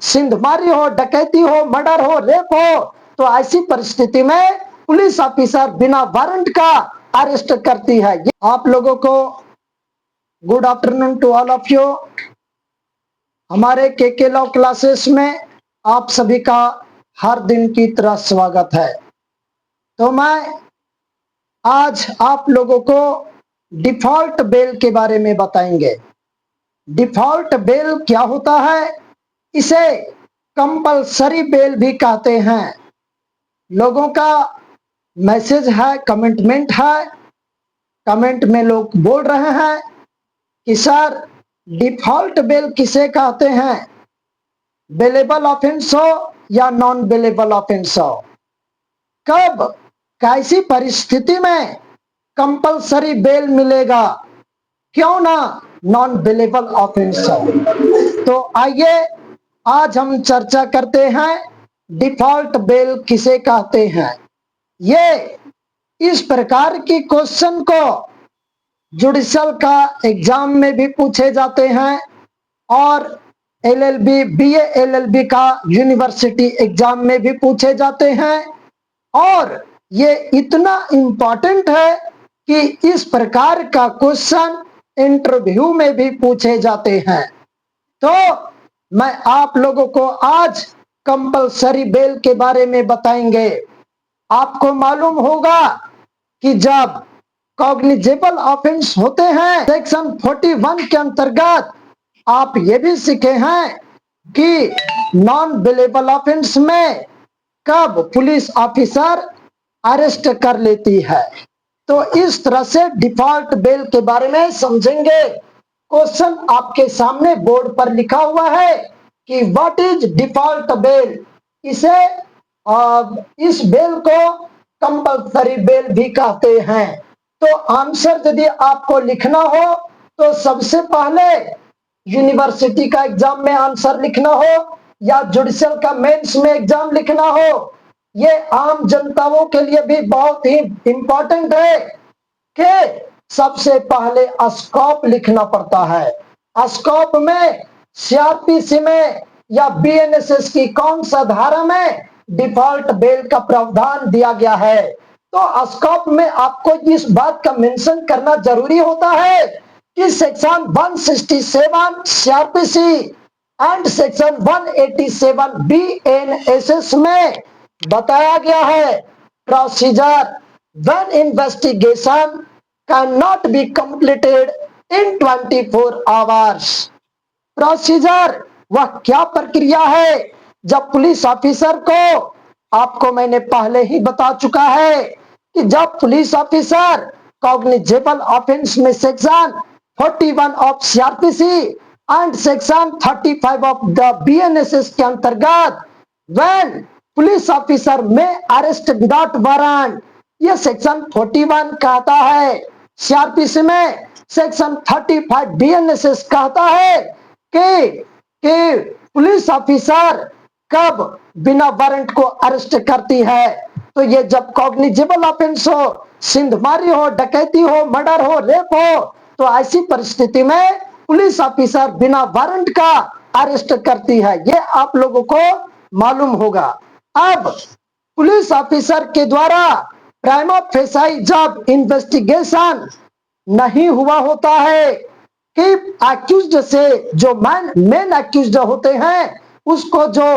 सिंधमारी हो, डकैती हो, मर्डर हो, रेप हो, तो ऐसी परिस्थिति में पुलिस ऑफिसर बिना वारंट का अरेस्ट करती है। आप लोगों को good afternoon to all of you. हमारे के लॉ क्लासेस में आप सभी का हर दिन की तरह स्वागत है। तो मैं आज आप लोगों को डिफॉल्ट बेल के बारे में बताएंगे। डिफॉल्ट बेल क्या होता है? इसे कंपलसरी बेल भी कहते हैं। लोगों का मैसेज है, कमेंटमेंट है, कमेंट में लोग बोल रहे हैं कि सर डिफॉल्ट बेल किसे कहते हैं? बेलेबल ऑफेंस हो या नॉन बेलेबल ऑफेंस हो, कब कैसी परिस्थिति में कंपलसरी बेल मिलेगा, क्यों ना नॉन बेलेबल ऑफेंस हो। तो आइए आज हम चर्चा करते हैं डिफॉल्ट बेल किसे कहते हैं। ये इस प्रकार की क्वेश्चन को जुडिशल का एग्जाम में भी पूछे जाते हैं और एलएलबी, बीए एलएलबी का यूनिवर्सिटी एग्जाम में भी पूछे जाते हैं। और ये इतना इम्पोर्टेंट है कि इस प्रकार का क्वेश्चन इंटरव्यू में भी पूछे जाते हैं। तो मैं आप लोगों को आज कंपलसरी बेल के बारे में बताएंगे। आपको मालूम होगा कि जब कॉग्निजेबल ऑफेंस होते हैं सेक्शन 41 के अंतर्गत, आप ये भी सीखे हैं कि नॉन बेलेबल ऑफेंस में कब पुलिस ऑफिसर अरेस्ट कर लेती है। तो इस तरह से डिफॉल्ट बेल के बारे में समझेंगे। क्वेश्चन आपके सामने बोर्ड पर लिखा हुआ है कि व्हाट इज डिफॉल्ट बेल। इस बेल को कंपलसरी बेल भी कहते हैं। तो आंसर यदि आपको लिखना हो तो सबसे पहले यूनिवर्सिटी का एग्जाम में आंसर लिखना हो या जुडिशल का मेंस में एग्जाम लिखना हो, ये आम जनताओं के लिए भी बहुत ही इंपॉर्टेंट है कि सबसे पहले स्कोप लिखना पड़ता है। स्कोप में सीआरपीसी में या बीएनएसएस की कौन सा धारा में डिफॉल्ट बेल का प्रावधान दिया गया है। तो स्कोप में आपको इस बात का मेंशन करना जरूरी होता है कि section 167 CrPC and section 187 BNSS में बताया गया है procedure when investigation can not be completed in 24 hours. Procedure वह क्या प्रक्रिया है जब पुलिस ऑफिसर को, आपको मैंने पहले ही बता चुका है कि जब पुलिस ऑफिसर कॉग्निजेबल ऑफेंस में section 41 of CrPC and section 35 of the BNSS के अंतर्गत व्हेन पुलिस ऑफिसर में अरेस्ट विदाउट वारंट, ये सेक्शन 41 कहता है। सीआरपीसी में सेक्शन 35 बीएनएसएस कहता है कि पुलिस ऑफिसर कब बिना वारंट को अरेस्ट करती है। तो ये जब कॉग्निजेबल ऑफेंस हो, सिंधमारी हो, डकैती हो, मर्डर हो, रेप हो, तो ऐसी परिस्थिति में पुलिस ऑफिसर बिना वारंट का अरेस्ट करती है। ये आप लोगों को मालूम होगा। अब पुलिस ऑफिसर के द्वारा प्राइमा फेसाई जब इन्वेस्टिगेशन नहीं हुआ होता है कि एक्यूज्ड से जो मेन एक्यूज्ड होते हैं उसको जो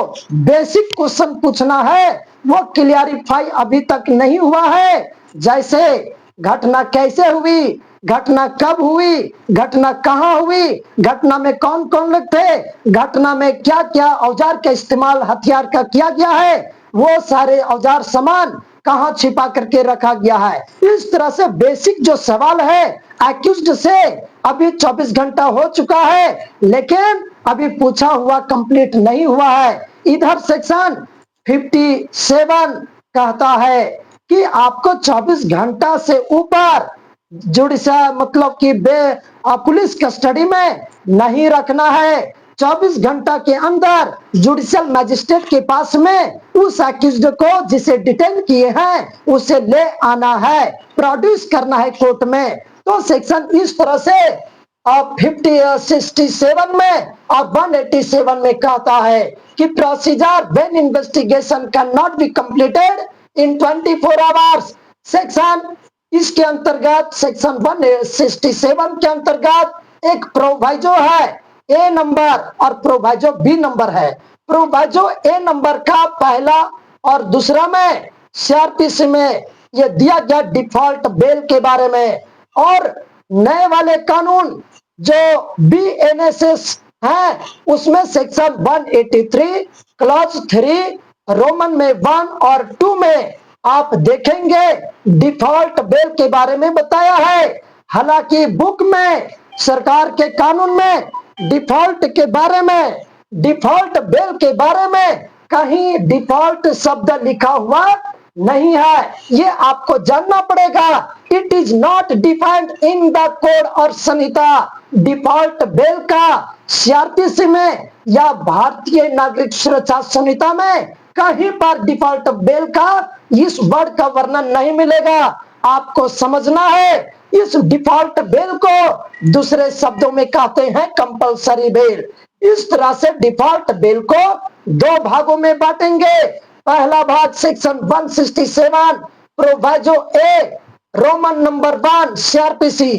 बेसिक क्वेश्चन पूछना है वो क्लियरिफाई अभी तक नहीं हुआ है। जैसे घटना कैसे हुई, घटना कब हुई, घटना कहाँ हुई, घटना में कौन कौन लोग थे, घटना में क्या क्या औजार का इस्तेमाल हथियार का किया गया है, वो सारे औजार सामान कहाँ छिपा करके रखा गया है। इस तरह से बेसिक जो सवाल है एक्यूज्ड से अभी 24 घंटा हो चुका है लेकिन अभी पूछा हुआ कंप्लीट नहीं हुआ है। इधर सेक्शन 57 कहता है कि आपको 24 घंटा से ऊपर जुडिशल मतलब कि पुलिस कस्टडी में नहीं रखना है। 24 घंटा के अंदर जुडिशियल मैजिस्ट्रेट के पास में उस एक्यूज्ड को जिसे डिटेन किए हैं उसे ले आना है, प्रोड्यूस करना है कोर्ट में। तो सेक्शन इस तरह से 67 में और 187 में कहता है कि procedure when investigation can not be completed in 24 hours. Section इसके अंतर्गत सेक्शन 167 के अंतर्गत एक प्रोवाइजो है ए नंबर और प्रोवाइजो बी नंबर है। प्रोवाइजो ए नंबर का पहला और दूसरा में सीआरपीसी में यह दिया गया डिफॉल्ट बेल के बारे में, और नए वाले कानून जो बीएनएसएस है उसमें सेक्शन 183 क्लॉज 3 रोमन में 1 और 2 में आप देखेंगे डिफॉल्ट बेल के बारे में बताया है। हालांकि बुक में सरकार के कानून में डिफॉल्ट बेल के बारे में कहीं डिफॉल्ट शब्द लिखा हुआ नहीं है, ये आपको जानना पड़ेगा। It is not defined in the code और संहिता। डिफॉल्ट बेल का सीआरपीसी में या भारतीय नागरिक सुरक्षा संहिता में कहीं पर डिफॉल्ट बेल का इस वर्ड का वर्णन नहीं मिलेगा। आपको समझना है इस डिफॉल्ट बेल को दूसरे शब्दों में कहते हैं कंपलसरी बेल। इस तरह से डिफॉल्ट बेल को दो भागों में बांटेंगे। पहला भाग section 167 proviso a roman number 1 CrPC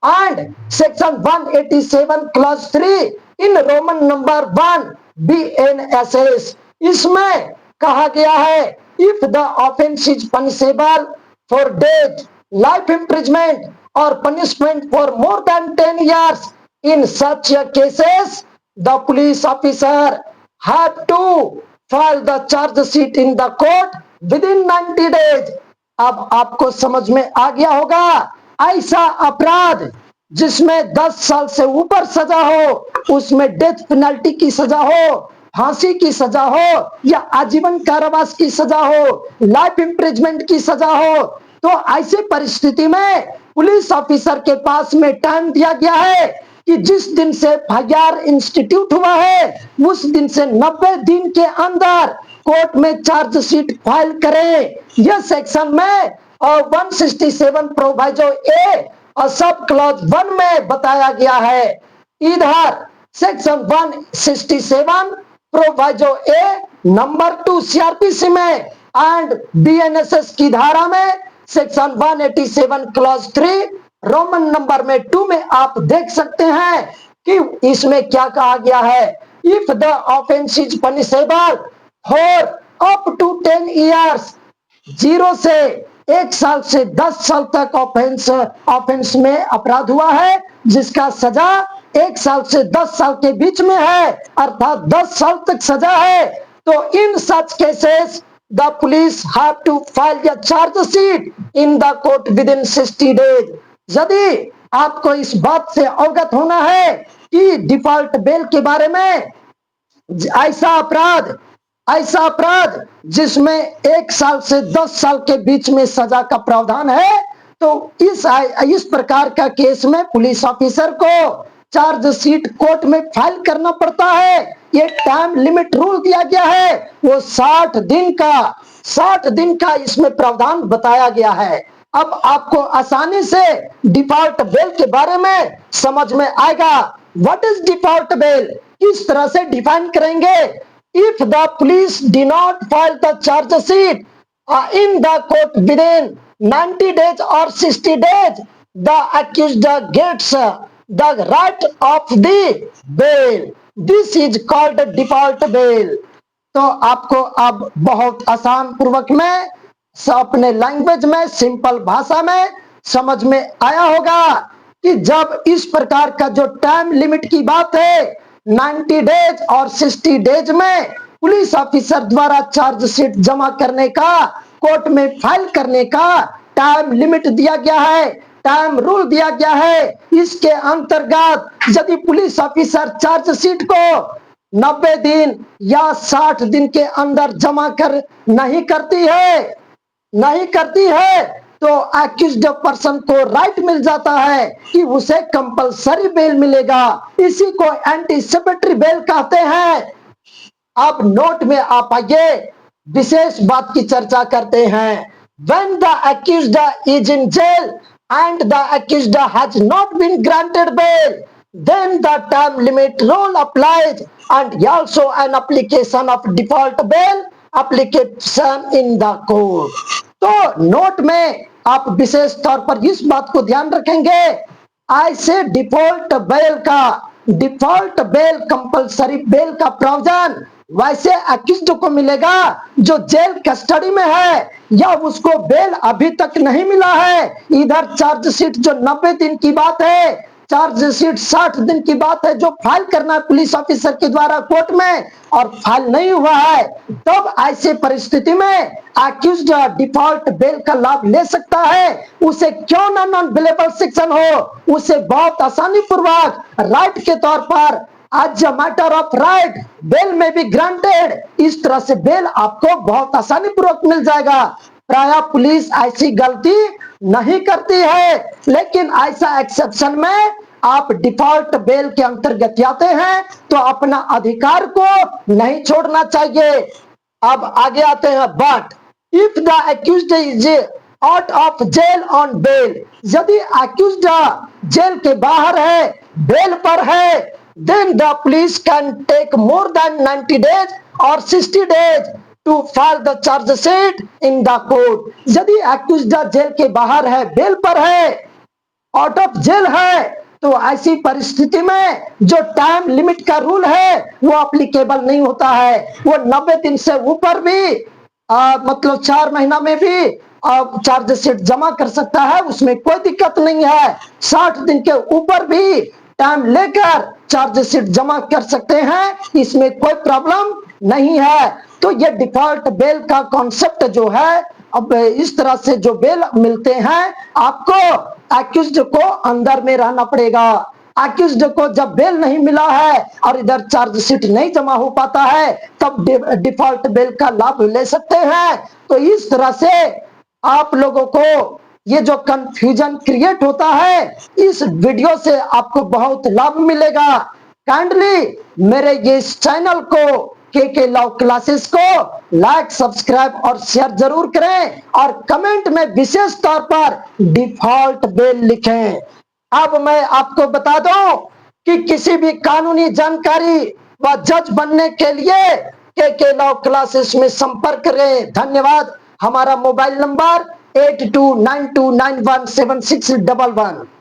and section 187 clause 3 in roman number 1 BNSS. इसमें कहा गया है if the offence is punishable for death, life imprisonment और punishment for more than 10 years, in such cases the police officer have to file the charge sheet in the court within 90 days। अब आपको समझ में आ गया होगा ऐसा अपराध जिसमें 10 साल से ऊपर सजा हो, उसमें डेथ पेनल्टी की सजा हो, फांसी की सजा हो या आजीवन कारावास की सजा हो, लाइफ इम्प्रिजमेंट की सजा हो, तो ऐसी परिस्थिति में पुलिस ऑफिसर के पास में टाइम दिया गया है कि जिस दिन से एफआईआर इंस्टीट्यूट हुआ है उस दिन से 90 दिन के अंदर कोर्ट में चार्जशीट फाइल करें। यह सेक्शन में और 167 प्रोवाइजो ए और सब क्लॉज 1 में बताया गया है। इधर सेक्शन 167 प्रोवाइजो ए नंबर 2 सीआरपीसी में एंड बीएनएसएस की धारा में सेक्शन 187 क्लॉज 3 रोमन नंबर में 2 में आप देख सकते हैं कि इसमें क्या कहा गया है। If the offence is punishable for up to 10 years, 0 से 1 साल से 10 साल तक ऑफेंस में अपराध हुआ है जिसका सजा 1 साल से 10 साल के बीच में है, अर्थात 10 साल तक सजा है, तो in such cases the police have to file a charge sheet in the court within 60 days। यदि आपको इस बात से अवगत होना है कि डिफॉल्ट बेल के बारे में ऐसा अपराध जिसमें 1 साल से 10 साल के बीच में सजा का प्रावधान है, तो इस प्रकार का केस में पुलिस ऑफिसर को चार्जशीट कोर्ट में फाइल करना पड़ता है। ये टाइम लिमिट रूल दिया गया है, वो 60 दिन का इसमें प्रावधान बताया गया है। अब आपको आसानी से डिफॉल्ट बेल के बारे में समझ में आएगा। व्हाट इज डिफॉल्ट बेल, किस तरह से डिफाइन करेंगे। If the police do not file the charge sheet in the court with in 90 days or 60 days, the accused gets the right of the bail। This is called default bail। तो आपको अब बहुत आसान पूर्वक में अपने language में simple भाषा में समझ में आया होगा कि जब इस प्रकार का जो टाइम लिमिट की बात है 90 days और 60 days में पुलिस ऑफिसर द्वारा चार्जशीट जमा करने का, कोर्ट में फाइल करने का टाइम लिमिट दिया गया है, टाइम रूल दिया गया है। इसके अंतर्गत यदि पुलिस ऑफिसर चार्जशीट को 90 दिन या 60 दिन के अंदर जमा कर नहीं करती है तो एक्यूज्ड पर्सन को राइट मिल जाता है कि उसे कंपलसरी बेल मिलेगा। इसी को एंटीसिपेटरी बेल कहते हैं। अब नोट में आप आइए विशेष बात की चर्चा करते हैं। When the accused is in jail and the accused has not been granted bail, then the time limit rule applies and also an application of default bail application in the court. तो note में आप विशेष तौर पर इस बात को ध्यान रखेंगे, ऐसे डिफॉल्ट बेल कंपलसरी बेल का प्रावधान वैसे अक्यूज्ड को मिलेगा जो जेल कस्टडी में है या उसको बेल अभी तक नहीं मिला है। इधर चार्जशीट जो 90 दिन की बात है, चार्जशीट 60 दिन की बात है जो फाइल करना है पुलिस ऑफिसर के द्वारा कोर्ट में, और फाइल नहीं हुआ है, तब ऐसे परिस्थिति में अक्यूज्ड डिफॉल्ट बेल का लाभ ले सकता है। उसे क्यों ना नॉन बेलेबल सेक्शन हो, उसे बहुत आसानी पूर्वक राइट के तौर पर आज मैटर ऑफ राइट बेल में भी ग्रांटेड, इस तरह से बेल आपको बहुत आसानी पूर्वक मिल जाएगा। प्राय पुलिस ऐसी गलती नहीं करती है, लेकिन ऐसा एक्सेप्शन में आप डिफॉल्ट बेल के अंतर्गत आते हैं तो अपना अधिकार को नहीं छोड़ना चाहिए। अब आगे आते हैं, but if the accused is out of jail on bail, यदि अक्यूज्ड जेल के बाहर है, बेल पर है, then the police can take more than 90 days or 60 days to file the charge sheet in the court. यदि accused jail के बाहर है, बेल पर है, आउट ऑफ जेल है, तो ऐसी परिस्थिति में जो टाइम लिमिट का रूल है वो एप्लीकेबल नहीं होता है। वो 90 दिन से ऊपर भी मतलब 4 महीना में भी चार्ज शीट जमा कर सकता है, उसमें कोई दिक्कत नहीं है। 60 दिन के ऊपर भी टाइम लेकर चार्ज शीट जमा कर सकते हैं, इसमें कोई प्रॉब्लम नहीं है। तो ये डिफॉल्ट बेल का कॉन्सेप्ट जो है, अब इस तरह से जो बेल मिलते हैं आपको अक्यूज्ड को अंदर में रहना पड़ेगा। अक्यूज्ड को जब बेल नहीं मिला है और इधर चार्ज शीट नहीं जमा हो पाता है, तब डिफॉल्ट बेल का लाभ ले सकते हैं। तो इस तरह से आप लोगों को ये जो कंफ्यूजन क्रिएट होता है, इस वीडियो से आपको बहुत लाभ मिलेगा। काइंडली मेरे ये चैनल को के लॉ क्लासेस को लाइक, सब्सक्राइब और शेयर जरूर करें और कमेंट में विशेष तौर पर डिफॉल्ट बेल लिखें। अब मैं आपको बता दूं कि किसी भी कानूनी जानकारी व जज बनने के लिए के लॉ क्लासेस में संपर्क करें। धन्यवाद। हमारा मोबाइल नंबर 8292917611।